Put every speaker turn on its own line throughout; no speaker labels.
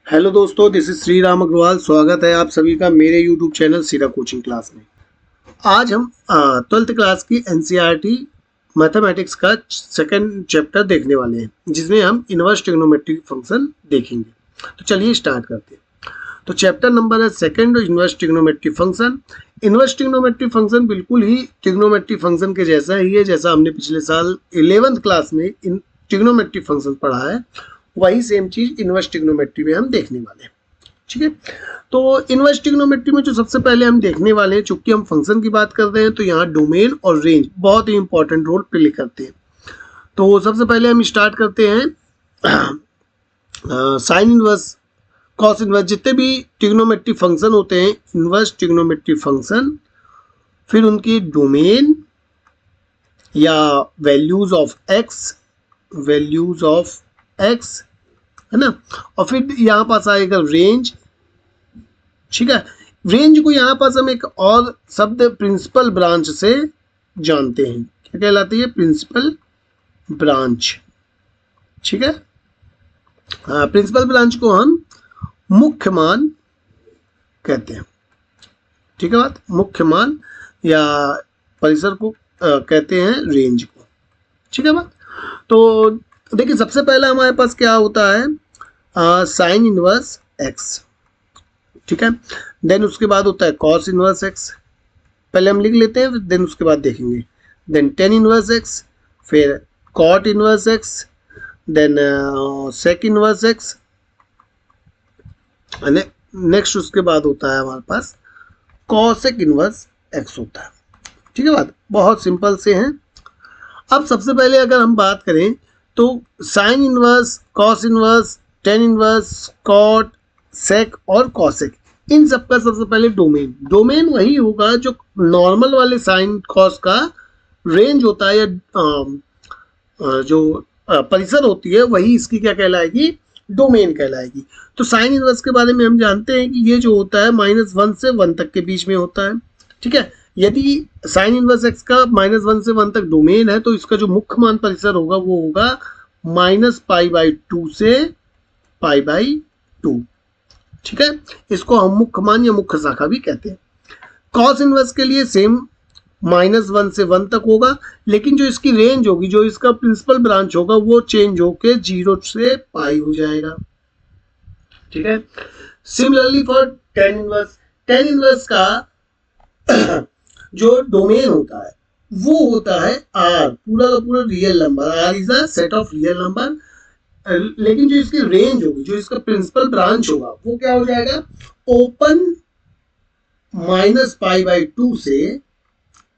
Hello दोस्तों, this is Shri Ram Agarwal. स्वागत है आप सभी का मेरे यूट्यूब चैनल सीरा कोचिंग क्लास में। आज हम 12th क्लास की एनसीईआरटी मैथमेटिक्स का सेकंड चैप्टर देखने वाले हैं, जिसमें हम इनवर्स ट्रिग्नोमेट्रिक फंक्शन देखेंगे। तो चलिए स्टार्ट करते हैं। तो चैप्टर नंबर है second, inverse trigonometric function. Inverse trigonometric function बिल्कुल ही ट्रिग्नोमेट्रिक फंक्शन के जैसा ही है, जैसा हमने पिछले साल 11th क्लास में इन ट्रिग्नोमेट्रिक फंक्शन पढ़ा है। वही सेम चीज इनवर्स ट्रिग्नोमेट्री में हम देखने वाले हैं। ठीक है, तो इनवर्स ट्रिग्नोमेट्री में जो सबसे पहले हम देखने वाले हैं, चूंकि हम फंक्शन की बात कर रहे हैं, तो यहाँ डोमेन और रेंज बहुत ही इंपॉर्टेंट रोल प्ले करते हैं। तो सबसे पहले हम स्टार्ट करते हैं साइन इनवर्स, कॉस इनवर्स, जितने भी ट्रिग्नोमेट्री फंक्शन होते हैं, इनवर्स ट्रिग्नोमेट्री फंक्शन, फिर उनकी डोमेन या values of x, values of x, है ना। और फिर यहाँ पास आएगा रेंज। ठीक है, रेंज को यहाँ पास हम एक और शब्द प्रिंसिपल ब्रांच से जानते हैं, क्या कहलाती है? Principal branch. ठीक है, हाँ, प्रिंसिपल ब्रांच को हम मुख्य मान कहते हैं। ठीक है बात, मुख्य मान या परिसर को कहते हैं रेंज को। ठीक है बात। तो देखिए, सबसे पहला हमारे पास क्या होता है? Sine inverse x. ठीक है, देन उसके बाद होता है कॉस इनवर्स एक्स। पहले हम लिख लेते हैं, देन उसके बाद देखेंगे। देन टेन इनवर्स एक्स, फिर cot inverse x, then sec inverse x. Next उसके बाद होता है हमारे पास कॉसेक इनवर्स एक्स होता है। ठीक है बात, बहुत सिंपल से हैं। अब सबसे पहले अगर हम बात करें तो sine inverse, cos inverse, tan inverse, cot, sec और कॉसेक, इन सबका सबसे पहले डोमेन। डोमेन वही होगा जो नॉर्मल वाले साइन कॉस का रेंज होता है, या जो परिसर होती है, वही इसकी क्या कहलाएगी? डोमेन कहलाएगी। तो साइन इनवर्स के बारे में हम जानते हैं कि ये जो होता है -1 से 1 तक के बीच में होता है। ठीक है, यदि साइन इनवर्स एक्स का -1 से 1 तक डोमेन है, तो इसका जो मुख्य मान परिसर होगा वो होगा -π/2 से π/2। ठीक है, इसको हम मुख्य मान या मुख्य शाखा भी कहते हैं। कॉस इनवर्स के लिए सेम -1 से 1 तक होगा, लेकिन जो इसकी रेंज होगी, जो इसका प्रिंसिपल ब्रांच होगा, वो चेंज होके 0 से पाई हो जाएगा। ठीक है, similarly for tan inverse, tan inverse का जो डोमेन होता है वो होता है आर, पूरा का पूरा real number. R is a set of real number. लेकिन जो इसकी रेंज होगी, जो इसका प्रिंसिपल ब्रांच होगा, वो क्या हो जाएगा? ओपन -π/2 से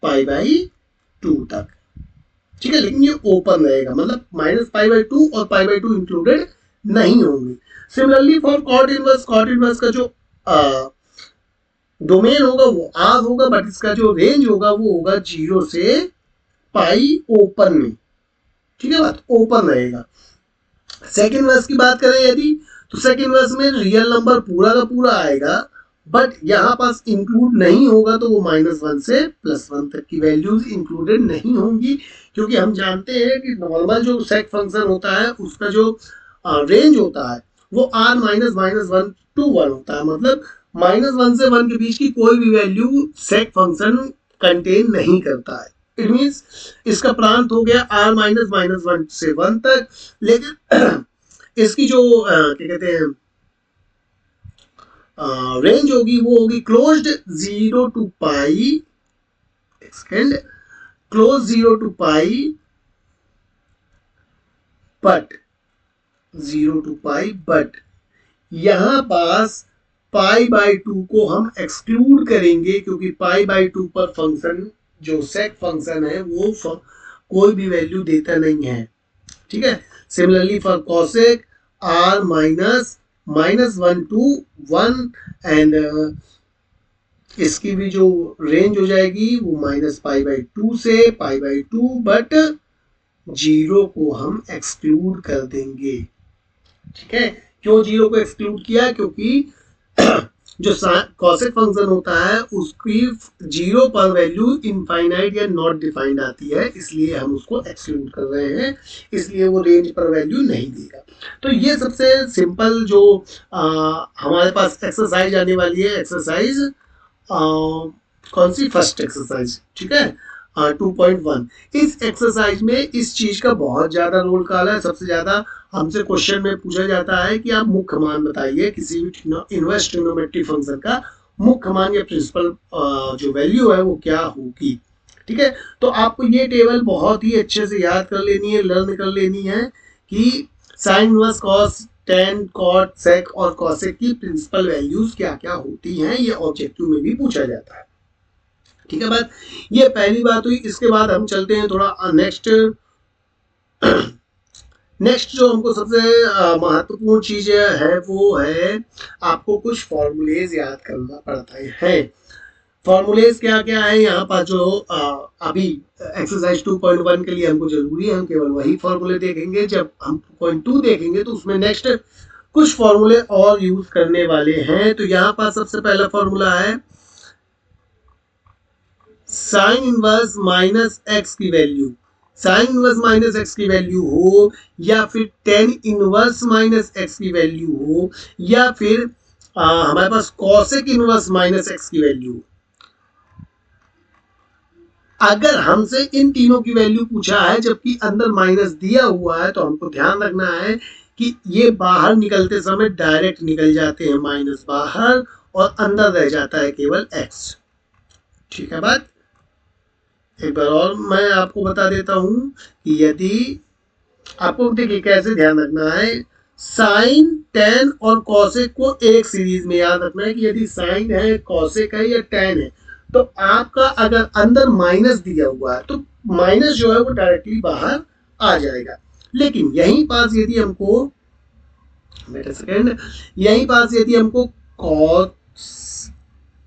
π/2 तक। ठीक है, लेकिन ये ओपन रहेगा, मतलब -π/2 और π/2 इंक्लूडेड नहीं होंगे। Similarly for cot inverse, cot inverse का जो डोमेन होगा वो आर होगा, बट इसका जो रेंज होगा वो होगा 0 से पाई ओपन में। ठीक है बात, ओपन रहेगा। सेकंड वर्स की बात करें यदि, तो सेकंड वर्स में रियल नंबर पूरा का पूरा आएगा, बट यहाँ पास इंक्लूड नहीं होगा, तो वो -1 से +1 तक की वैल्यूज इंक्लूडेड नहीं होंगी, क्योंकि हम जानते हैं कि नॉर्मल जो सेक फंक्शन होता है उसका जो रेंज होता है वो r -1 to 1 होता है। मतलब -1 से 1 के बीच की कोई भी वैल्यू सेक फंक्शन कंटेन नहीं करता है। इट मीन्स इसका प्रांत हो गया r -1 से 1 तक, लेकिन इसकी जो क्या कहते हैं रेंज होगी, वो होगी closed 0 to pi, second, close 0 to pi, but 0 to pi, but यहां पास π/2 को हम एक्सक्लूड करेंगे, क्योंकि π/2 पर फंक्शन जो सेक फंक्शन है वो कोई भी वैल्यू देता नहीं है। ठीक है, similarly for cosec r -1 to 1, and इसकी भी जो रेंज हो जाएगी वो -π/2 से π/2, बट 0 को हम एक्सक्लूड कर देंगे। ठीक है, क्यों 0 को एक्सक्लूड किया? क्योंकि जो कॉसेक फंक्शन होता है उसकी 0 पर वैल्यू इनफाइनाइट या नॉट डिफाइंड आती है, इसलिए हम उसको एक्सक्लूड कर रहे हैं, इसलिए वो रेंज पर वैल्यू नहीं देगा। तो ये सबसे सिंपल जो हमारे पास एक्सरसाइज आने वाली है, एक्सरसाइज कौन सी, फर्स्ट एक्सरसाइज, ठीक है 2.1। इस एक्सरसाइज में इस चीज का बहुत ज्यादा रोल काला है। सबसे ज्यादा हमसे क्वेश्चन में पूछा जाता है कि आप मुख्य मान बताइए किसी भी इनवर्स ट्रिग्नोमेट्रिक फंक्शन का मुख्य मान या प्रिंसिपल जो वैल्यू है वो क्या होगी। ठीक है, तो आपको ये टेबल बहुत ही अच्छे से याद कर लेनी है, लर्न कर लेनी है कि sine inverse cos tan cot sec और कॉसेक की प्रिंसिपल वैल्यूज क्या क्या होती हैं, ये ऑब्जेक्टिव में भी पूछा जाता है। ठीक है बात, ये पहली बात हुई। इसके बाद हम चलते हैं थोड़ा नेक्स्ट जो हमको सबसे महत्वपूर्ण चीज है वो है आपको कुछ फॉर्मूलेज याद करना पड़ता है। फॉर्मूलेज क्या क्या है यहाँ पर जो अभी एक्सरसाइज 2.1 के लिए हमको जरूरी है, हम केवल वही फॉर्मूले देखेंगे। जब हम 2.2 देखेंगे तो उसमें नेक्स्ट कुछ फॉर्मूले और यूज करने वाले हैं। तो यहाँ पर सबसे पहला फॉर्मूला है साइन इनवर्स माइनस एक्स की value, sine inverse minus x की वैल्यू हो या फिर टेन इनवर्स माइनस एक्स की वैल्यू हो या फिर हमारे पास कॉसेक इनवर्स माइनस एक्स की वैल्यू हो, अगर हमसे इन तीनों की वैल्यू पूछा है जबकि अंदर माइनस दिया हुआ है तो हमको ध्यान रखना है कि ये बाहर निकलते समय डायरेक्ट निकल जाते हैं माइनस बाहर और अंदर रह जाता है केवल एक्स। ठीक है बात, एक बार और मैं आपको बता देता हूं कि यदि आपको देखिए कैसे ध्यान रखना है, साइन टेन और कॉसेक को एक सीरीज में याद रखना है कि यदि साइन है कॉसेक है या टेन है तो आपका अगर अंदर माइनस दिया हुआ है तो माइनस जो है वो डायरेक्टली बाहर आ जाएगा। लेकिन यहीं पास यदि हमको यहीं पास यदि हमको कॉस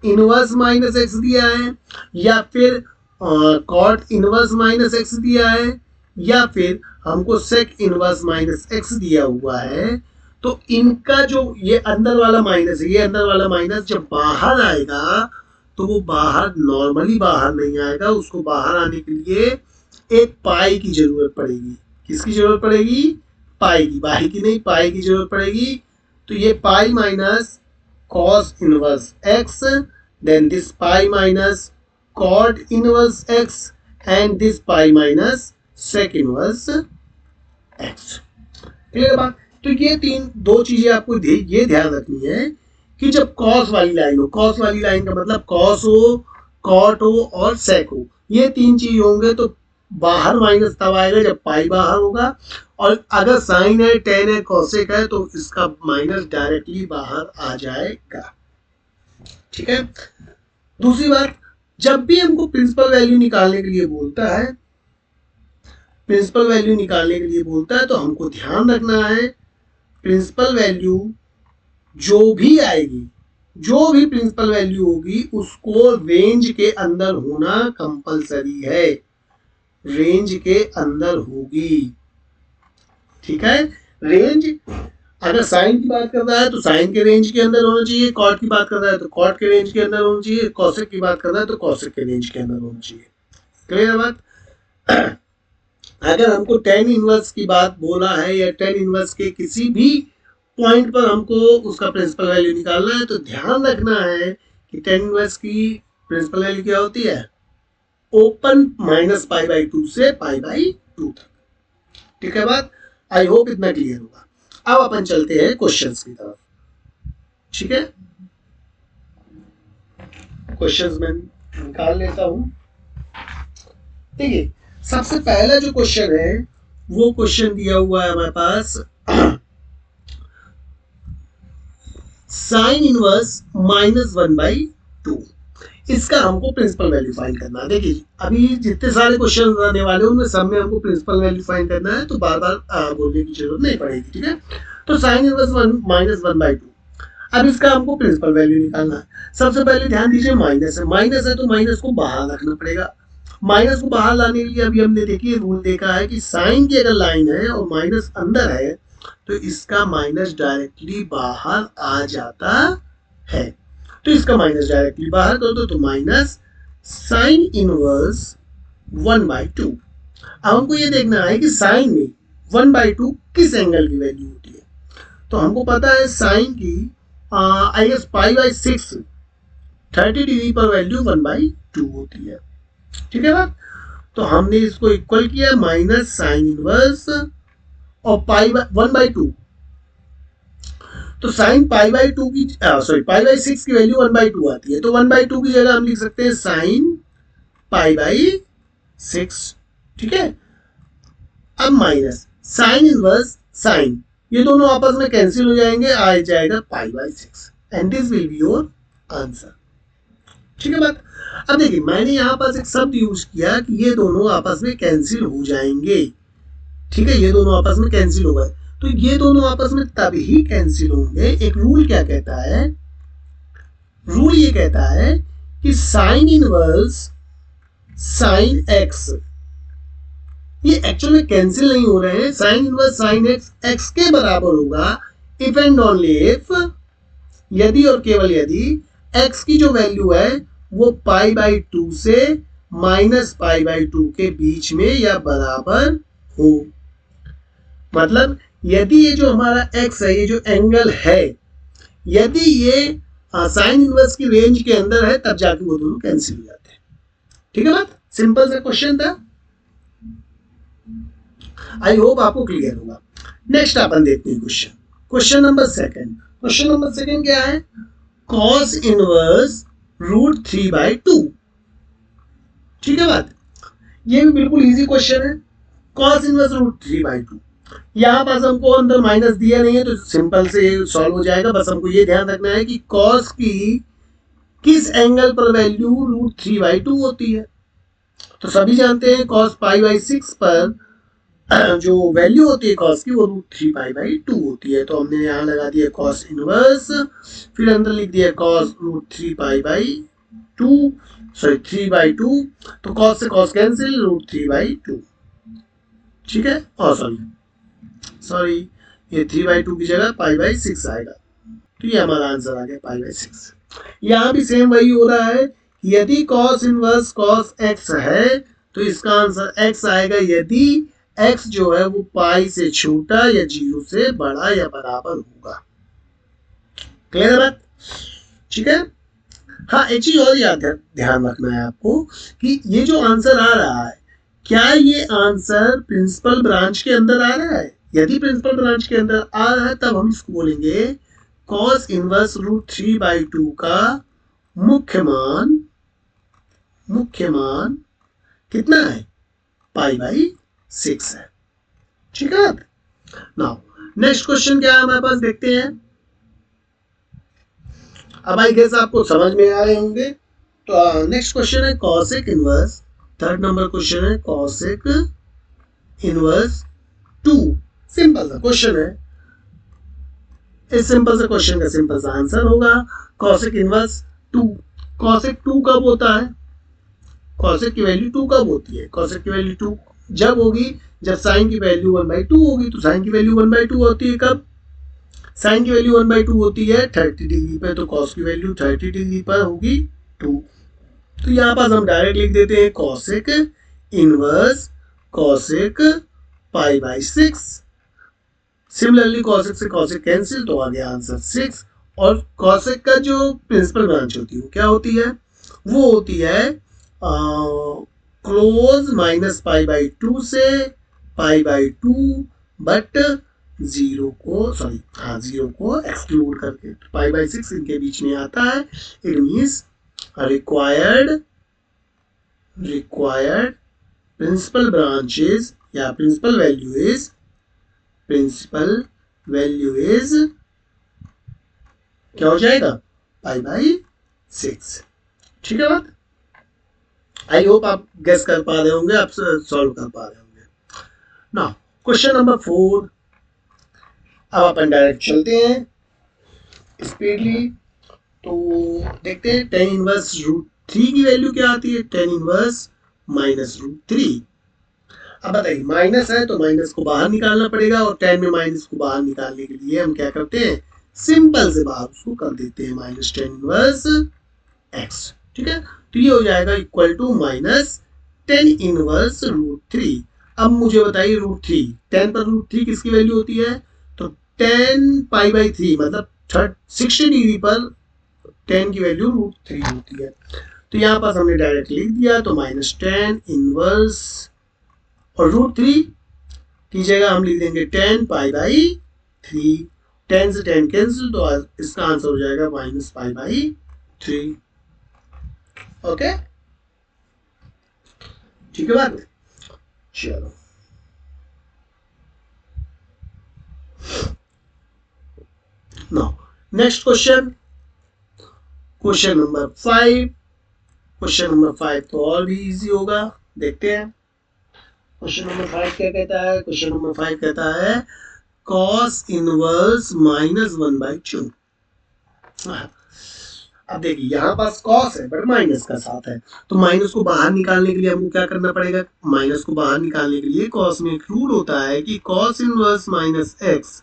इनवर्स माइनस एक्स दिया है या फिर कॉट इनवर्स माइनस एक्स दिया है या फिर हमको सेक इनवर्स माइनस एक्स दिया हुआ है, तो इनका जो ये अंदर वाला माइनस है, ये अंदर वाला माइनस जब बाहर आएगा तो वो बाहर नॉर्मली बाहर नहीं आएगा, उसको बाहर आने के लिए एक पाई की जरूरत पड़ेगी। किसकी जरूरत पड़ेगी? पाई की, बाई की नहीं, पाई की जरूरत पड़ेगी। तो ये pi minus cos inverse x, then this pi minus cot inverse x and this pi minus sec inverse x. Clear बात? तो ये दो चीजें आपको ये ध्यान रखनी है कि जब कॉस वाली लाइन हो, कॉस वाली लाइन का मतलब कॉस हो, कॉट हो और सेक हो, ये तीन चीज होंगे तो बाहर माइनस तब आएगा जब पाई बाहर होगा, और अगर साइन है टेन है कॉसेक है तो इसका माइनस डायरेक्टली बाहर आ जाएगा। ठीक है, दूसरी बात, जब भी हमको प्रिंसिपल वैल्यू निकालने के लिए बोलता है, प्रिंसिपल वैल्यू निकालने के लिए बोलता है तो हमको ध्यान रखना है प्रिंसिपल वैल्यू जो भी आएगी, जो भी प्रिंसिपल वैल्यू होगी उसको रेंज के अंदर होना कंपलसरी है, रेंज के अंदर होगी। ठीक है, रेंज अगर साइन की बात कर रहा है तो साइन के रेंज के अंदर होना चाहिए, कॉट की बात कर रहा है तो कॉट के रेंज के अंदर होना चाहिए, कॉसेक की बात कर रहा है तो कॉसेक के रेंज के अंदर होना चाहिए। क्लियर बात? अगर हमको टेन इनवर्स की बात बोला है या टेन इनवर्स के किसी भी पॉइंट पर हमको उसका प्रिंसिपल वैल्यू निकालना है तो ध्यान रखना है कि टेन इनवर्स की प्रिंसिपल वैल्यू क्या होती है? ओपन माइनस पाई बाई 2 से पाई बाई 2 तक। ठीक है बात, आई होप इतना क्लियर होगा। अब अपन चलते हैं क्वेश्चंस की तरफ। ठीक है, क्वेश्चंस मैं निकाल लेता हूं। देखिए, सबसे पहला जो क्वेश्चन है वो क्वेश्चन दिया हुआ है हमारे पास, साइन इनवर्स -1/2, इसका हमको प्रिंसिपल वैल्यू फाइंड करना है। देखिए अभी जितने सारे क्वेश्चन आने वाले उनमें सब में हमको प्रिंसिपल वैल्यू फाइंड करना है, तो बार बार बोलने की जरूरत नहीं पड़ेगी। ठीक है, तो साइन इनवर्स -1/2, अब इसका हमको प्रिंसिपल वैल्यू निकालना है। सबसे पहले ध्यान दीजिए माइनस है तो माइनस को बाहर रखना पड़ेगा। माइनस को बाहर लाने के लिए अभी हमने देखिए रूल देखा है कि साइन की अगर लाइन है और माइनस अंदर है तो इसका माइनस डायरेक्टली बाहर आ जाता है। तो इसका माइनस डायरेक्टली बाहर कर दो, तो माइनस साइन इनवर्स 1/2। अब हमको ये देखना है कि साइन में 1/2 किस एंगल की वैल्यू होती है। तो हमको पता है साइन की आई गेस π/6 30 डिग्री पर वैल्यू 1/2 होती है। ठीक है ना। तो हमने इसको इक्वल किया माइनस साइन इनवर्स और 1/2। तो साइन π/2 की π/6 की वैल्यू 1/2 आती है, तो 1/2 की जगह हम लिख सकते हैं साइन π/6। ठीक है। अब माइनस साइन इनवर्स साइन, ये दोनों आपस में कैंसिल हो जाएंगे, आ जाएगा π/6 and this will be your answer. ठीक है बात। अब देखिए मैंने यहाँ पास एक शब्द यूज किया कि ये दोनों आपस में कैंसिल हो जाएंगे। ठीक है, ये दोनों आपस में कैंसिल हो गए, तो ये दोनों आपस में तभी कैंसिल होंगे। एक रूल क्या कहता है, रूल ये कहता है कि साइन इनवर्स साइन एक्स, ये एक्चुअल में कैंसिल नहीं हो रहे हैं। Sign inverse sine x x के बराबर होगा इफ एंड ओनली इफ, यदि और केवल यदि एक्स की जो वैल्यू है वो π/2 से -π/2 के बीच में या बराबर हो। मतलब यदि ये जो हमारा x है, ये जो एंगल है, यदि ये साइन इनवर्स की रेंज के अंदर है, तब जाके वो दोनों कैंसिल हो जाते हैं। ठीक है बात, सिंपल सा क्वेश्चन था। आई होप आपको क्लियर होगा। नेक्स्ट अपन देखते हैं question number second. Question number second क्या है, cos इनवर्स √3/2। ठीक है बात, ये भी बिल्कुल इजी क्वेश्चन है। cos इनवर्स √3/2, यहाँ पास हमको अंदर माइनस दिया नहीं है तो सिंपल से सॉल्व हो जाएगा। बस हमको ये ध्यान रखना है कि cos की किस एंगल पर वैल्यू √3/2 होती है। तो सभी जानते हैं cos π/6 पर जो वैल्यू होती है cos की वो √3π/2 होती है। तो हमने यहाँ लगा दिया cos इनवर्स, फिर अंदर लिख दिया cos √3π/2 3/2, तो cos से cos कैंसिल, √3/2। ठीक है, सॉरी ये 3/2 की जगह π/6 आएगा, तो ये हमारा आंसर आ गया π/6। यहाँ भी सेम वही हो रहा है, यदि cos इनवर्स cos x है तो इसका आंसर x आएगा यदि x जो है वो पाई से छोटा या 0 से बड़ा या बराबर होगा। क्लियर है बात। ठीक है। हाँ, एक चीज और याद है, ध्यान रखना है आपको कि ये जो आंसर आ रहा है, क्या ये आंसर प्रिंसिपल ब्रांच के अंदर आ रहा है। यदि प्रिंसिपल ब्रांच के अंदर आ रहा है तब हम इसको बोलेंगे cos इनवर्स √3/2 का मुख्य मान कितना है, π/6 है। ठीक है। नाउ नेक्स्ट क्वेश्चन क्या है हमारे पास, देखते हैं। अब आई गेस आपको समझ में आ रहे होंगे। तो नेक्स्ट क्वेश्चन है cosec inverse, third number question है cosec इनवर्स 2। सिंपल सा क्वेश्चन है, इस सिंपल से क्वेश्चन का सिंपल सा आंसर होगा cosec इनवर्स 2। cosec 2 कब होता है, cosec की वैल्यू 2 कब होती है, cosec की वैल्यू 2 जब होगी जब साइन की वैल्यू 1/2 होगी। तो साइन की वैल्यू 1/2 होती है कब, साइन की वैल्यू 1/2 होती है 30 डिग्री पे, तो cos की वैल्यू 30 डिग्री पर होगी 2। तो यहाँ पास हम डायरेक्ट लिख देते हैं cosec inverse cosec π/6। Similarly cosec से cosec कैंसिल, तो आ गया आंसर 6। और cosec का जो प्रिंसिपल ब्रांच होती है वो क्या होती है, वो होती है क्लोज -π/2 से π/2 बट 0 को एक्सक्लूड करके, तो π/6 इनके बीच में आता है। It means required principal branches या प्रिंसिपल वैल्यू इज क्या हो जाएगा, π/6। ठीक है बात। आई होप आप गेस कर पा रहे होंगे, आप सॉल्व कर पा रहे होंगे। Now question number 4। अब अपन डायरेक्ट चलते हैं स्पीडली, तो देखते हैं tan इनवर्स √3 की वैल्यू क्या आती है, tan इनवर्स -√3। अब बताइए माइनस है तो माइनस को बाहर निकालना पड़ेगा, और tan में माइनस को बाहर निकालने के लिए हम क्या करते हैं, सिंपल से बाहर उसको कर देते हैं माइनस टेन इनवर्स एक्स। ठीक है, तो ये हो जाएगा equal to minus tan inverse root three. अब मुझे बताइए रूट थ्री, टेन पर रूट थ्री किसकी वैल्यू होती है? तो टेन पाई बाई थ्री, मतलब 60 डिग्री पर टेन की वैल्यू रूट थ्री होती है। तो यहाँ पास हमने डायरेक्ट लिख दिया, तो माइनस टेन इनवर्स और रूट थ्री की जगह हम लिख देंगे ten pi by three. Ten से टेन कैंसिल, तो इसका आंसर हो जाएगा minus pi by three. Okay, ठीक है बात। चलो now next question, question number 5। Question number 5 तो और भी इजी होगा, देखते हैं। क्वेश्चन नंबर 5 क्या कहता है? क्वेश्चन नंबर 5 कहता है cos inverse minus one by two. अब देखिए यहाँ पास कॉस है बट माइनस का साथ है, तो माइनस को बाहर निकालने के लिए हमको क्या करना पड़ेगा? माइनस को बाहर निकालने के लिए कॉस में एक रूल होता है कि cos inverse minus x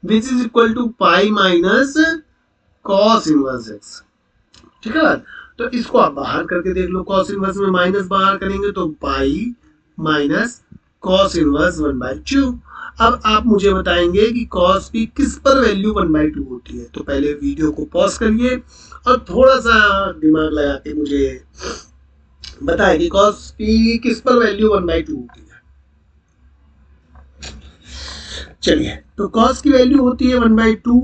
which is equal to pi minus cos inverse x. ठीक है बात। तो इसको आप बाहर करके देख लो, कॉस इनवर्स में माइनस बाहर करेंगे तो pi minus cos inverse one by two. अब आप मुझे बताएंगे कि कॉस की किस पर वैल्यू वन बाई टू होती है। तो पहले वीडियो को पॉज करिए और थोड़ा सा दिमाग लगा के मुझे बताएं कि कॉस की किस पर वैल्यू वन बाई टू होती है। चलिए, तो कॉस की वैल्यू होती है वन बाई टू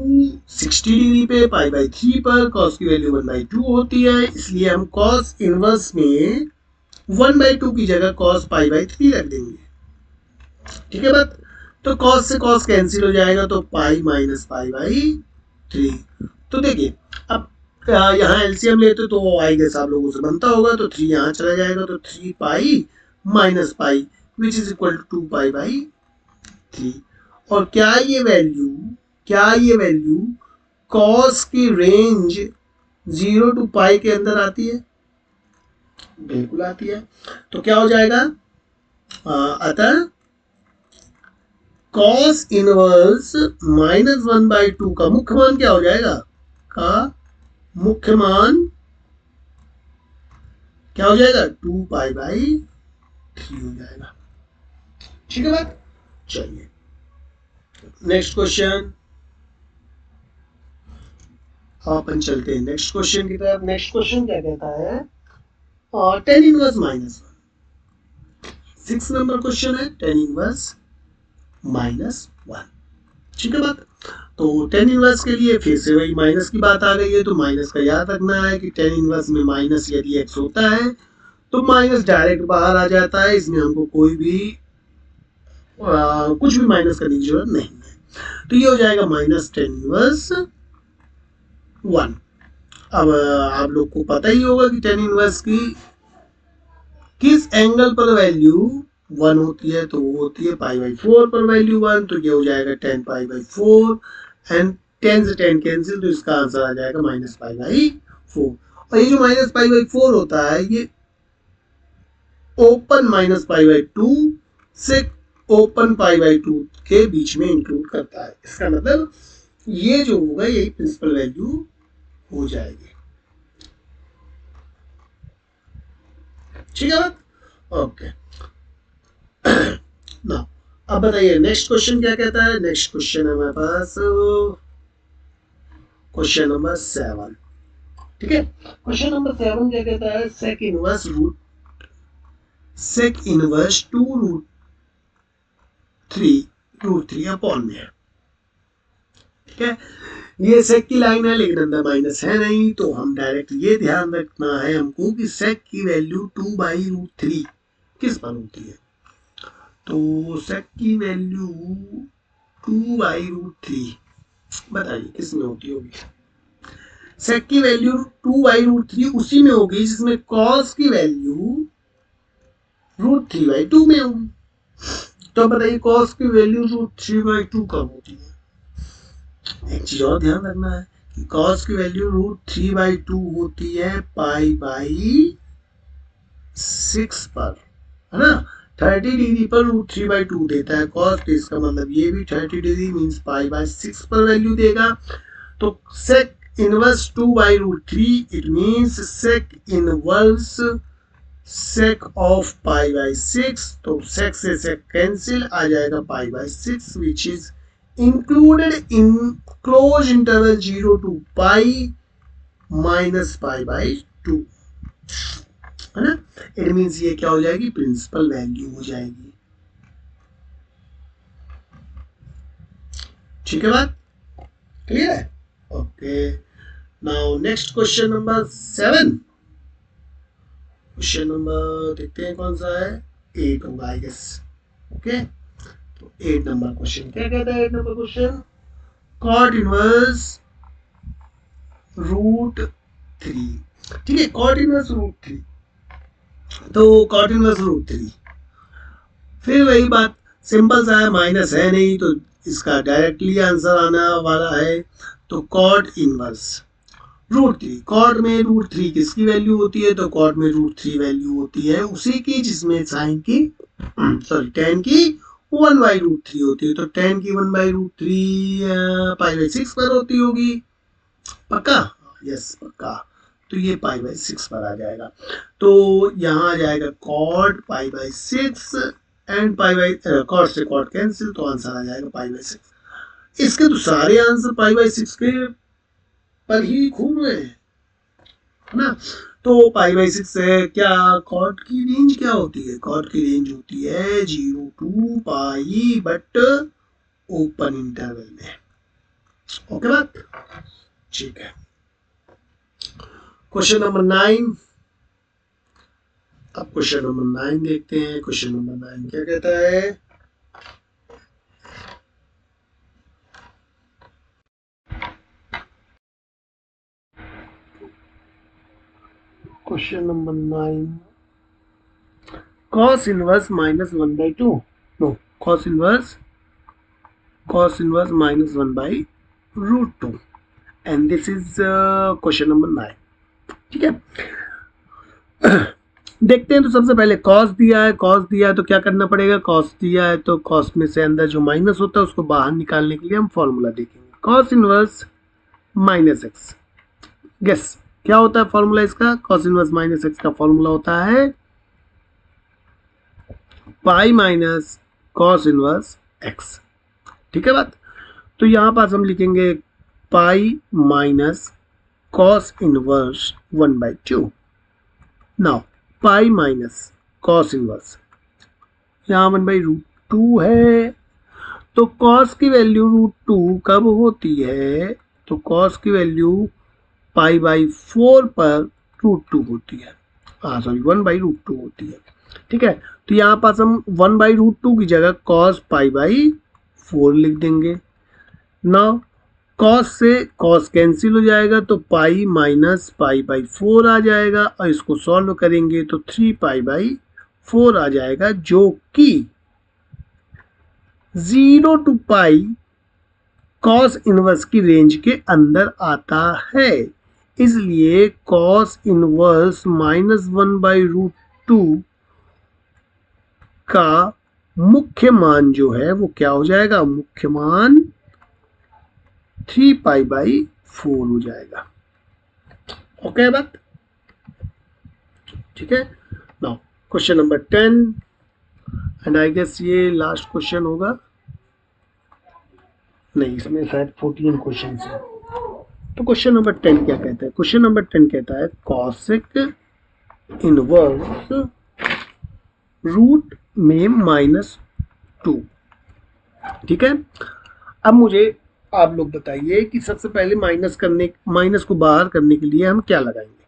60 डिग्री पे, पाई बाई थ्री पर कॉस की वैल्यू वन बाई टू होती है, इसलिए हम कॉस इनवर्स में वन बाई टू की जगह कॉस पाई बाई थ्री रख देंगे। ठीक है बात। तो कॉस से कॉस कैंसिल हो जाएगा, तो pi minus pi by three. तो देखिए अब यहाँ एलसीएम लेते तो आई गेस आप लोगों से बनता होगा, तो थ्री यहाँ चला जाएगा, तो three pi minus pi which is equal to two pi by three. और क्या ये वैल्यू कॉस की रेंज 0 टू पाई के अंदर आती है? बिल्कुल आती है। तो क्या हो जाएगा? अतः cos inverse minus one by to का मुख्य मान क्या हो जाएगा? का मुख्य मान क्या हो जाएगा? टू पाई बाई थ्री हो जाएगा। ठीक है बात। चलिए नेक्स्ट क्वेश्चन, अपन चलते हैं नेक्स्ट क्वेश्चन की तरफ। नेक्स्ट क्वेश्चन क्या कहता है? Tan inverse minus one. 6 number question है, टेन इनवर्स माइनस वन। ठीक है बात। तो टेन इनवर्स के लिए फिर से वही माइनस की बात आ गई है, तो माइनस का याद रखना है कि टेन इनवर्स में माइनस यदि एक्स होता है तो माइनस डायरेक्ट बाहर आ जाता है, इसमें हमको कोई भी कुछ भी माइनस करने की जरूरत नहीं है। तो ये हो जाएगा माइनस टेन इनवर्स वन। अब आप लोग को पता ही होगा कि टेन इनवर्स की किस एंगल पर वैल्यू वन होती है, तो वो होती है पाई बाई फोर पर वैल्यू वन। तो ये हो जाएगा ten pi by four and ten से टेन कैंसिल, तो इसका आंसर आ जाएगा माइनस पाई बाई फोर। और ये जो माइनस पाई बाई फोर होता है ये open minus pi by two से ओपन पाई बाई टू के बीच में इंक्लूड करता है। इसका मतलब ये जो होगा यही प्रिंसिपल वैल्यू हो जाएगी। ठीक है बात। ओके ना, अब बताइए नेक्स्ट क्वेश्चन क्या कहता है? नेक्स्ट क्वेश्चन है हमारे पास क्वेश्चन नंबर 7। ठीक है, क्वेश्चन नंबर 7 क्या कहता है? Sec inverse two root three upon में है। ठीक है, ये सेक की लाइन है लेकिन अंदर माइनस है नहीं, तो हम डायरेक्ट ये ध्यान रखना है हमको कि सेक की value two by root three किस पर होती है। तो सेक की value two by root three बताइए किस में होती होगी? सेक की value two by root three उसी में होगी जिसमें कॉस की value root three by two में होगी। तो बताइए कॉस की value root three by two कब होती है? एक चीज और ध्यान रखना है कि कॉस की value root three by two होती है पाई बाई सिक्स पर, है ना। 30 डिग्री पर रूट थ्री बाई टू देता है कॉस, तो इसका मतलब ये भी 30 degree means pi by six पर वैल्यू देगा। तो sec inverse 2 by root 3 it means sec inverse sec of pi by 6, तो sec से sec कैंसिल आ जाएगा pi by 6 which is included in closed interval 0 to pi minus pi by 2, है ना। It means ये क्या हो जाएगी, प्रिंसिपल वैल्यू हो जाएगी। ठीक है बात, क्लियर है? Okay, now next question number 7। Question number देखते हैं कौन सा है, 8 होगा आई गेस। ओके, तो 8 नंबर क्वेश्चन क्या कहता है? 8 number question, cot inverse root 3। ठीक है, कॉट इनवर्स रूट 3, तो कॉट इनवर्स रूट 3, फिर वही बात, सिंपल सा है, माइनस है नहीं तो इसका डायरेक्टली आंसर आने वाला है। तो कॉट इनवर्स रूट 3, कॉट में रूट 3 किसकी वैल्यू होती है? तो कॉट में रूट 3 वैल्यू होती है उसी की जिसमें साइन की सॉरी टेन की 1 बाई रूट 3 होती है। तो टेन की 1 बाई रूट 3 पाई बाई 6 पर होती होगी, पक्का? यस पक्का, तो ये पाई बाई 6 पर आ जाएगा। तो यहाँ आ जाएगा cot pi by 6 and pi by cot से कॉट कैंसिल, तो आंसर आ जाएगा पाई बाई 6। इसके तो सारे आंसर पाई बाई 6 के पर ही घूम रहे हैं, है ना। तो पाई बाई 6 है क्या, कॉट की रेंज क्या होती है? कॉट की रेंज होती है 0 to pi but open interval में। ओके बात, ठीक है। क्वेश्चन नंबर 9, अब क्वेश्चन नंबर 9 देखते हैं। क्वेश्चन नंबर 9 क्या कहता है? Question number 9, cos inverse minus 1 by 2, no, cos inverse minus 1 by root 2, and this is question number 9। ठीक है, देखते हैं। तो सबसे पहले cos दिया है, cos दिया है तो क्या करना पड़ेगा? cos दिया है तो cos में से अंदर जो माइनस होता है उसको बाहर निकालने के लिए हम फॉर्मूला देखेंगे। cos inverse minus x, guess क्या होता है फॉर्मूला इसका? cos इनवर्स माइनस एक्स का फॉर्मूला होता है pi minus cos inverse x. ठीक है बात, तो यहां पास हम लिखेंगे pi minus cos inverse 1 by 2। Now pi minus cos inverse, यहाँ 1 by रूट 2 है, तो cos की वैल्यू रूट 2 कब होती है? तो cos की वैल्यू पाई बाई 4 पर रूट 2 होती है, सॉरी 1 बाई रूट 2 होती है। ठीक है, तो यहाँ पास हम 1 बाई रूट 2 की जगह cos पाई बाई 4 लिख देंगे। नाउ cos से cos कैंसिल हो जाएगा तो पाई माइनस पाई बाई 4 आ जाएगा, और इसको सॉल्व करेंगे तो 3 पाई बाई 4 आ जाएगा, जो कि 0 टू पाई cos इनवर्स की रेंज के अंदर आता है। इसलिए cos inverse minus 1 by root 2 का मुख्य मान जो है वो क्या हो जाएगा? मुख्य मान 3 पाई बाई 4 हो जाएगा। ओके बात, ठीक है। Now question number 10, and I guess ये लास्ट क्वेश्चन होगा, नहीं इसमें शायद 14 क्वेश्चन है। तो क्वेश्चन नंबर 10 क्या कहता है? क्वेश्चन नंबर 10 कहता है कॉसेक इनवर्स रूट में -2। ठीक है, अब मुझे आप लोग बताइए कि सबसे पहले माइनस को बाहर करने के लिए हम क्या लगाएंगे?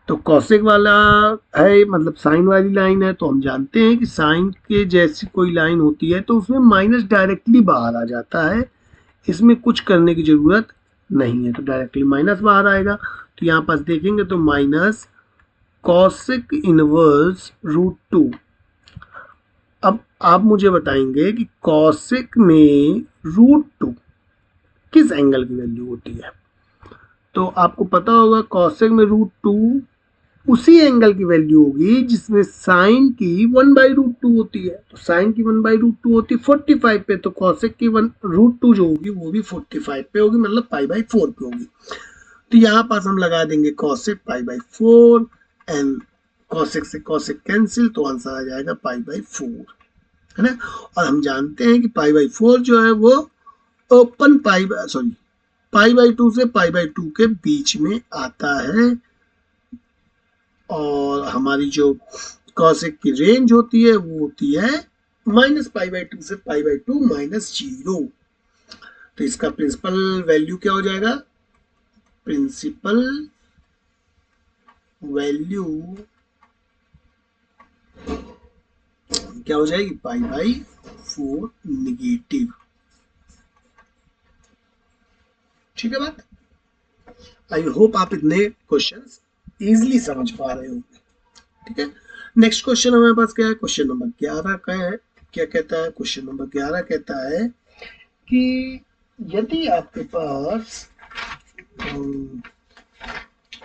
तो कॉसेक वाला है, मतलब साइन वाली लाइन है, तो हम जानते हैं कि साइन के जैसी कोई लाइन होती है तो उसमें माइनस डायरेक्टली बाहर आ जाता है, इसमें कुछ करने की जरूरत नहीं है, तो डायरेक्टली माइनस बाहर आएगा। तो यहाँ पास देखेंगे तो माइनस कॉसेक इनवर्स रूट 2। अब आप मुझे बताएंगे कि कॉसेक में रूट 2 किस एंगल की वैल्यू होती है? तो आपको पता होगा कॉसेक में रूट 2 उसी एंगल की वैल्यू होगी जिसमें साइन की 1/√2 होती है। तो साइन की 1/√2 होती है 45 पे, तो कॉसेक की 1√2 जो होगी वो भी 45 पे होगी, मतलब π/4 पे होगी। तो यहाँ पास हम लगा देंगे कॉसेक π/4 एंड कॉसेक से कॉसेक कैंसिल, तो आंसर आ जाएगा π/4, है ना। और हम जानते हैं कि π/4 जो है वो ओपन π/2 से π/2 के बीच में आता है, और हमारी जो कॉसेक की रेंज होती है वो होती है -π/2 से π/2 -0। तो इसका प्रिंसिपल वैल्यू क्या हो जाएगा? प्रिंसिपल वैल्यू क्या हो जाएगी? π/4 निगेटिव। ठीक है बात। आई होप आप इतने क्वेश्चंस इजीली समझ पा रहे होंगे। ठीक है, नेक्स्ट क्वेश्चन हमारे पास क्या है? क्वेश्चन नंबर 11 का है। क्या कहता है? क्वेश्चन नंबर 11 कहता है कि यदि आपके पास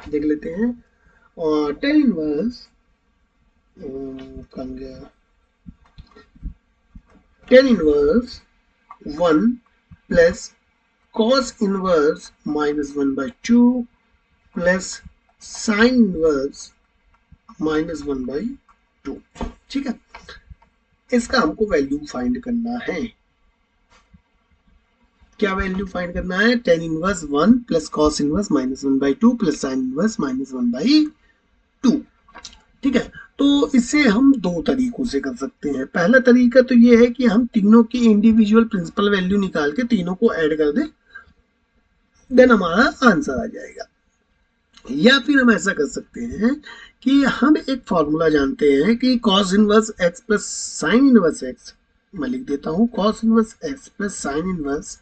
देख लेते हैं और टेन इनवर्स कम गया 1 plus cos inverse -1/2 plus sine inverse -1/2। ठीक है, इसका हमको वैल्यू फाइंड करना है। क्या वैल्यू फाइंड करना है? Tan inverse 1 plus cos inverse -1/2 plus sine inverse -1/2। ठीक है, तो इसे हम दो तरीकों से कर सकते हैं। पहला तरीका तो ये है कि हम तीनों की इंडिविजुअल प्रिंसिपल वैल्यू निकाल के तीनों को ऐड कर दें, देन हमारा आंसर आ जाएगा। या फिर हम ऐसा कर सकते हैं कि हम एक फॉर्मूला जानते हैं कि cos inverse x plus sine inverse x, मैं लिख देता हूं cos inverse x plus sine inverse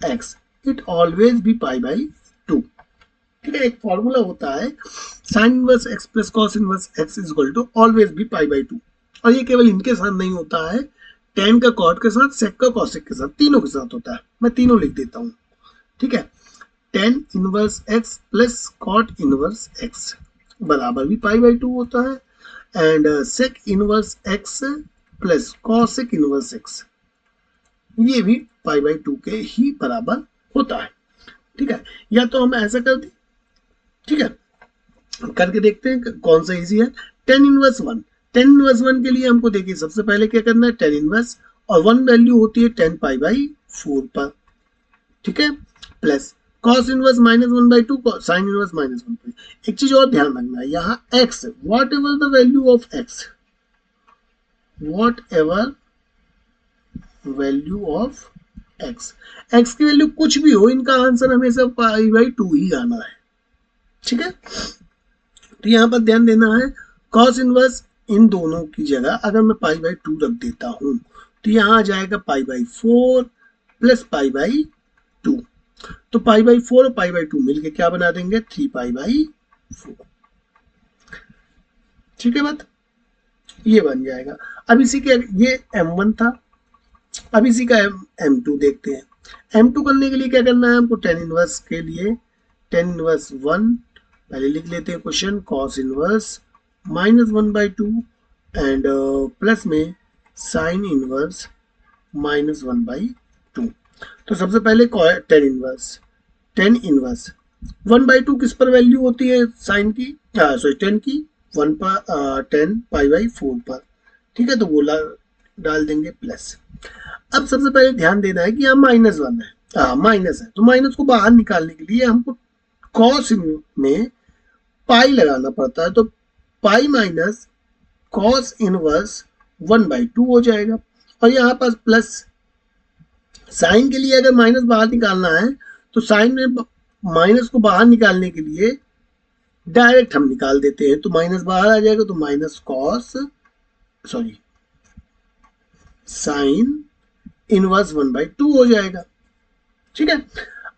x, it always be π/2। ठीक है, एक फॉर्मूला होता है sine inverse x plus cos inverse x is equal to always be π/2, और ये केवल इनके साथ नहीं होता है, tan का cot के साथ, sec का cosec के साथ, तीनों के साथ होता है। मैं तीनों लिख देता हूं। ठीक है, tan inverse x plus cot inverse x बराबर भी π/2 होता है, and sec inverse x plus cosec inverse x ये भी π/2 के ही बराबर होता है। ठीक है, या तो हम ऐसा कर दें, ठीक है, करके देखते हैं कौन सा इजी है। टेन इनवर्स 1 के लिए हमको देखिए सबसे पहले क्या करना है, टेन इनवर्स, और 1 वैल्यू होती है 10 π/4 पर। ठीक है, plus cos inverse -1/2 sine inverse -1/2। एक चीज और ध्यान रखना है, यहाँ x what ever the value of x, what ever value of x की वैल्यू कुछ भी हो, इनका आंसर हमेशा π/2 ही आना है। ठीक है, तो यहाँ पर ध्यान देना है cos इनवर्स इन दोनों की जगह अगर मैं π/2 रख देता हूं तो यहाँ आ जाएगा π/4 प्लस π/2। तो π/4 और π/2 मिलके क्या बना देंगे, 3π/4। ठीक है बात, ये बन जाएगा। अब इसी के ये m1 था, अब इसी का m2 देखते हैं। m2 करने के लिए क्या करना है हमको, टेन इनवर्स के लिए टेन इनवर्स 1 पहले लिख लेते हैं question, cos inverse -1/2 and plus में साइन इनवर्स -1/2। तो सबसे पहले टेन इनवर्स 1/2 किस पर वैल्यू होती है साइन की, सॉरी टेन की 1 पर 10 π/4 पर। ठीक है, तो वो डाल देंगे प्लस। अब सबसे पहले ध्यान देना है कि यहाँ -1 है, माइनस है, तो माइनस को बाहर निकालने के लिए हमको कॉस में पाई लगाना पड़ता है, तो पाई माइनस कॉस इनवर्स 1/2 हो जाएगा। और यहाँ पास प्लस साइन के लिए अगर माइनस बाहर निकालना है तो साइन में माइनस को बाहर निकालने के लिए डायरेक्ट हम निकाल देते हैं, तो माइनस बाहर आ जाएगा, तो minus cos sorry sine inverse 1/2 हो जाएगा। ठीक है,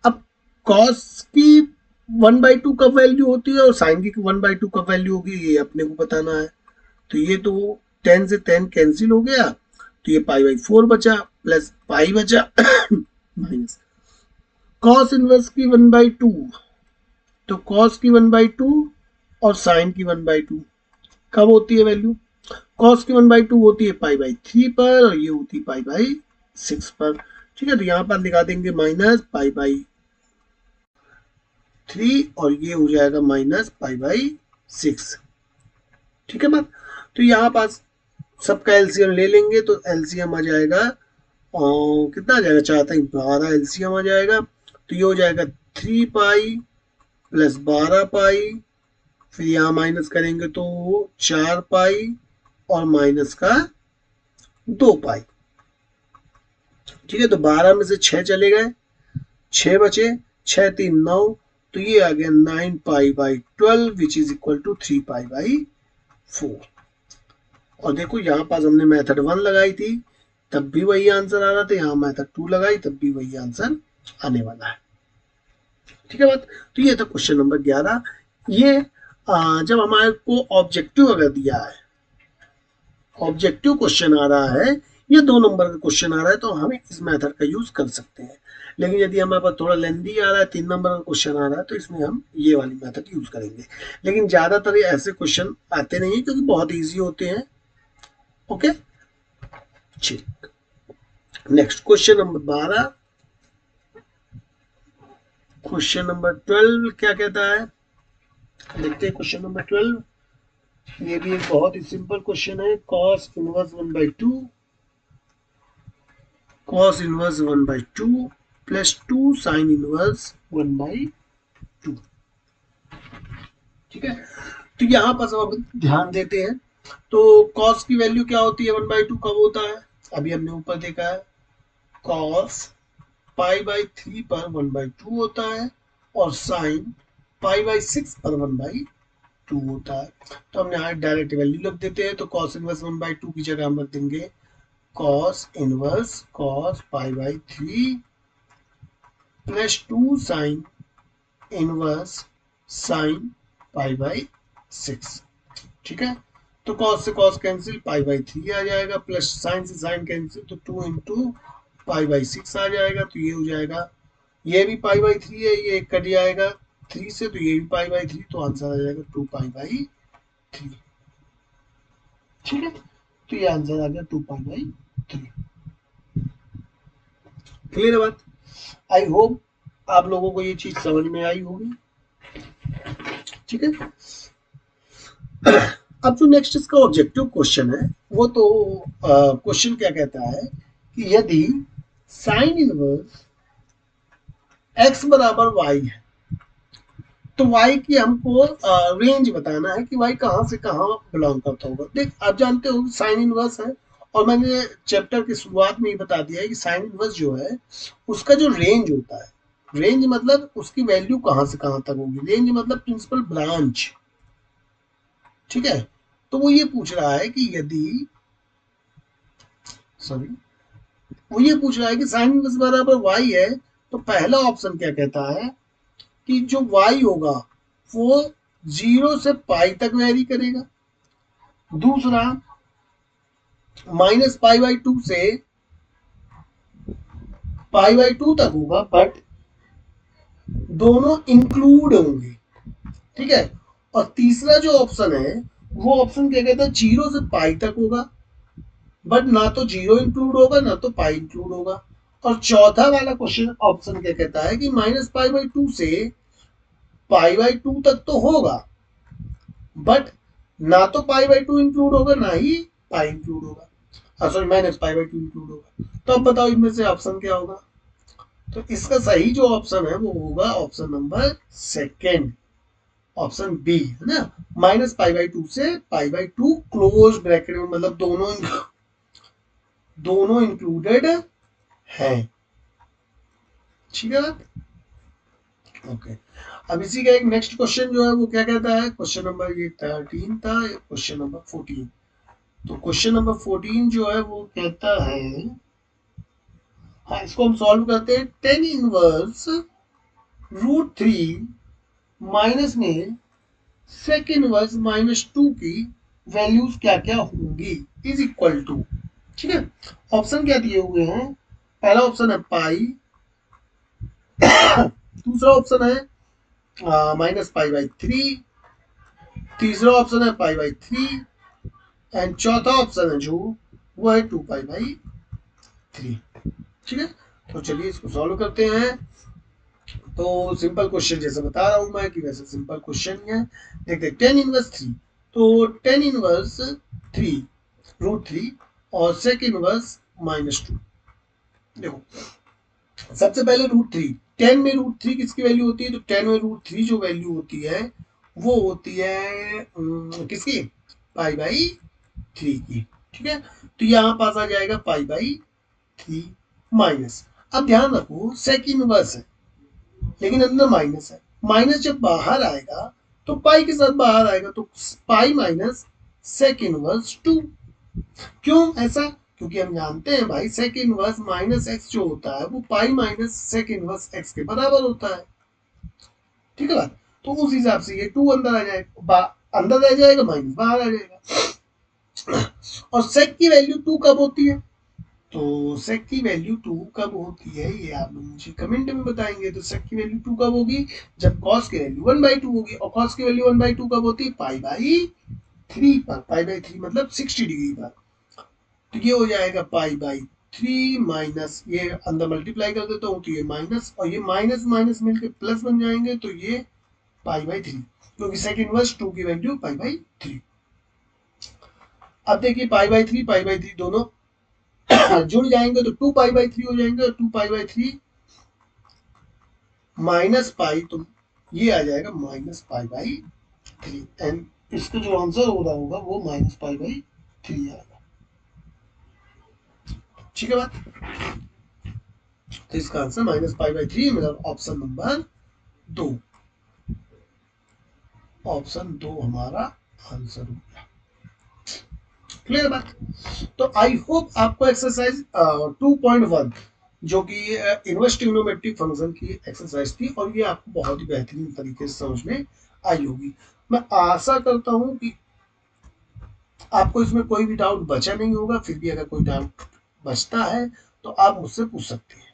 अब कॉस की 1/2 कब वैल्यू होती है और साइन की 1/2 कब वैल्यू होगी, ये अपने को बताना है। तो ये तो 10 से 10 कैंसिल हो गया, तो ये π/4 बचा प्लस पाई बचा माइनस कॉस इनवर्स की 1/2, तो कॉस की 1/2 और साइन की 1/2 कब होती है वैल्यू? कॉस की 1/2 होती है पाई/3 पर और ये होती है पाई/6 पर। ठीक है, तो यहाँ पर लिखा देंगे -पाई/3 और ये हो जाएगा -पाई/6। ठीक है बात। तो यहाँ पास सबका एलसीएम ले लेंगे तो एलसीएम आ जाएगा और कितना आ जाएगा, चाहता ही 12 एलसीएम आ जाएगा। तो ये हो जाएगा 3 पाई प्लस 12 पाई, फिर यहाँ माइनस करेंगे तो 4 पाई और माइनस का 2 पाई। ठीक है, तो 12 में से 6 चले गए, 6 बचे, 6 3 9, तो ये आ गया 9 पाई/12 विच इज इक्वल टू 3 पाई/4। और देखो यहाँ पास हमने मेथड 1 लगाई थी तब भी वही आंसर आ रहा था, यहाँ मेथड 2 लगाई तब भी वही आंसर आने वाला है। ठीक है बात। तो ये था क्वेश्चन नंबर 11। ये जब हमारे को ऑब्जेक्टिव अगर दिया है, ऑब्जेक्टिव क्वेश्चन आ रहा है या 2 नंबर का क्वेश्चन आ रहा है तो हम इस मेथड का यूज कर सकते हैं। लेकिन यदि हमारे पास थोड़ा लेंदी आ रहा है, 3 नंबर का क्वेश्चन आ रहा है, तो इसमें हम ये वाली मेथड यूज करेंगे। लेकिन ज्यादातर ऐसे क्वेश्चन आते नहीं है क्योंकि बहुत ईजी होते हैं। ओके, ठीक। Next question number 12। Question number 12 क्या कहता है, देखते हैं क्वेश्चन नंबर 12। ये भी एक बहुत ही सिंपल क्वेश्चन है। cos inverse 1/2 cos inverse 1/2 plus 2 sine inverse 1/2। ठीक है, तो यहाँ पर सब ध्यान देते हैं। तो cos की वैल्यू क्या होती है, 1/2 कब होता है, अभी हमने ऊपर देखा है। cos पाई/3 पर 1/2 होता है और साइन पाई/6 पर 1/2 होता है। तो हमने यहाँ डायरेक्ट वैल्यू रख देते हैं। तो cos इनवर्स 1/2 की जगह हम रख देंगे cos इनवर्स cos पाई/3 प्लस 2 साइन इनवर्स साइन पाई/6। ठीक है, तो cos से cos कैंसिल, पाई/3 आ जाएगा, प्लस साइन से साइन कैंसिल तो 2 इंटू पाई/6 आ जाएगा। तो ये हो जाएगा, ये भी पाई/3 है, ये कट जाएगा 3 से, तो ये भी पाई/3, तो आंसर आ जाएगा 2 पाई/3। ठीक है, तो ये आंसर आ गया 2 पाई/3। क्लियर है बात? आई होप आप लोगों को ये चीज समझ में आई होगी। ठीक है, अब जो नेक्स्ट इसका ऑब्जेक्टिव क्वेश्चन है वो तो क्वेश्चन क्या कहता है कि यदि साइन इनवर्स x बराबर y है तो y की हमको रेंज बताना है कि y कहां से कहां बिलोंग करता होगा। देख, आप जानते हो साइन इनवर्स है और मैंने चैप्टर की शुरुआत में ही बता दिया है कि साइन इनवर्स जो है उसका जो रेंज होता है, रेंज मतलब उसकी वैल्यू कहां से कहां तक होगी, रेंज मतलब प्रिंसिपल ब्रांच। ठीक है, तो वो ये पूछ रहा है कि यदि वो ये पूछ रहा है कि साइन इनवर्स बराबर y है तो पहला ऑप्शन क्या कहता है कि जो y होगा वो 0 से पाई तक वेरी करेगा। दूसरा -पाई/2 से पाई/2 तक होगा, बट दोनों इंक्लूड होंगे। ठीक है, और तीसरा जो ऑप्शन है वो ऑप्शन क्या कहता है, 0 से पाई तक होगा, बट ना तो 0 इंक्लूड होगा ना तो पाई इंक्लूड होगा। और चौथा वाला क्वेश्चन ऑप्शन क्या कहता है कि -पाई/2 से पाई/2 तक तो होगा, बट ना तो पाई/2 इंक्लूड होगा ना ही पाई इंक्लूड होगा, सॉरी -पाई/2 इंक्लूड होगा। तो अब बताओ इनमें से ऑप्शन क्या होगा। तो इसका सही जो ऑप्शन है वो होगा option number second, option B, है ना। -पाई/2 से पाई/2 क्लोज ब्रैकेट में, मतलब दोनों इंक्लूडेड है। ठीक है, ओके। अब इसी का एक नेक्स्ट क्वेश्चन जो है वो क्या कहता है, क्वेश्चन नंबर ये 13 था, क्वेश्चन नंबर 14। तो क्वेश्चन नंबर 14 जो है वो कहता है, हाँ इसको हम सॉल्व करते हैं। टेन इनवर्स √3 माइनस में सेक इनवर्स -2 की वैल्यूज क्या क्या होंगी इज इक्वल टू। ठीक है, ऑप्शन क्या दिए हुए हैं, पहला ऑप्शन है पाई, दूसरा ऑप्शन है -पाई/3, तीसरा ऑप्शन है पाई बाई 3 एंड चौथा ऑप्शन है जो वो है 2 पाई बाई 3। ठीक है, तो चलिए इसको सॉल्व करते हैं। तो सिंपल क्वेश्चन जैसे बता रहा हूं मैं कि वैसे सिंपल क्वेश्चन ही है। देखते हैं 10 इनवर्स 3, तो 10 इनवर्स 3 रूट 3 और सेक इनवर्स -2। देखो सबसे पहले रूट 3, 10 में रूट 3 किसकी वैल्यू होती है, तो 10 में रूट 3 जो वैल्यू होती है वो होती है किसकी, पाई बाई 3 की। ठीक है, तो यहाँ पास आ जाएगा पाई बाई 3 माइनस। अब ध्यान रखो सेक इनवर्स है लेकिन अंदर माइनस है, माइनस जब बाहर आएगा तो पाई के साथ बाहर आएगा, तो पाई माइनस सेक इनवर्स 2। क्यों ऐसा, क्योंकि हम जानते हैं भाई सेक इनवर्स माइनस एक्स जो होता है वो pi minus sec inverse x के बराबर होता है। ठीक है बात, तो उस हिसाब से ये 2 अंदर आ जाएगा, अंदर रह जाएगा, माइनस बाहर आ जाएगा। और सेक की वैल्यू 2 कब होती है, तो सेक की वैल्यू 2 कब होती है ये आप लोग मुझे कमेंट में बताएंगे। तो सेक की वैल्यू 2 कब होगी, जब कॉस की वैल्यू 1/2 होगी, और कॉस की वैल्यू 1/2 कब होती है, पाई बाई 3 पर, पाई बाई 3 मतलब 60 डिग्री पर। तो ये हो जाएगा पाई बाई 3 माइनस, ये अंदर मल्टीप्लाई कर देता हूँ तो ये माइनस, और ये माइनस माइनस मिलकर प्लस बन जाएंगे, तो ये पाई बाई 3, क्योंकि सेक इनवर्स 2 की वैल्यू पाई बाई 3। अब देखिए पाई बाई थ्री दोनों जुड़ जाएंगे तो 2 पाई बाई 3 हो जाएंगे, और 2 पाई बाई 3 माइनस पाई, तो ये आ जाएगा माइनस पाई बाई 3, एंड इसका जो आंसर हो रहा होगा वो माइनस पाई बाई 3 आएगा। ठीक है बात, तो इसका आंसर माइनस पाई बाई 3 मेरा ऑप्शन नंबर 2, ऑप्शन 2 हमारा आंसर हो गया। क्लियर बात, तो आई होप आपको एक्सरसाइज 2.1 जो कि इनवर्स ट्रिग्नोमेट्रिक फंक्शन की एक्सरसाइज थी, और ये आपको बहुत ही बेहतरीन तरीके से समझ में आई होगी। मैं आशा करता हूं कि आपको इसमें कोई भी डाउट बचा नहीं होगा, फिर भी अगर कोई डाउट बचता है तो आप मुझसे पूछ सकते हैं।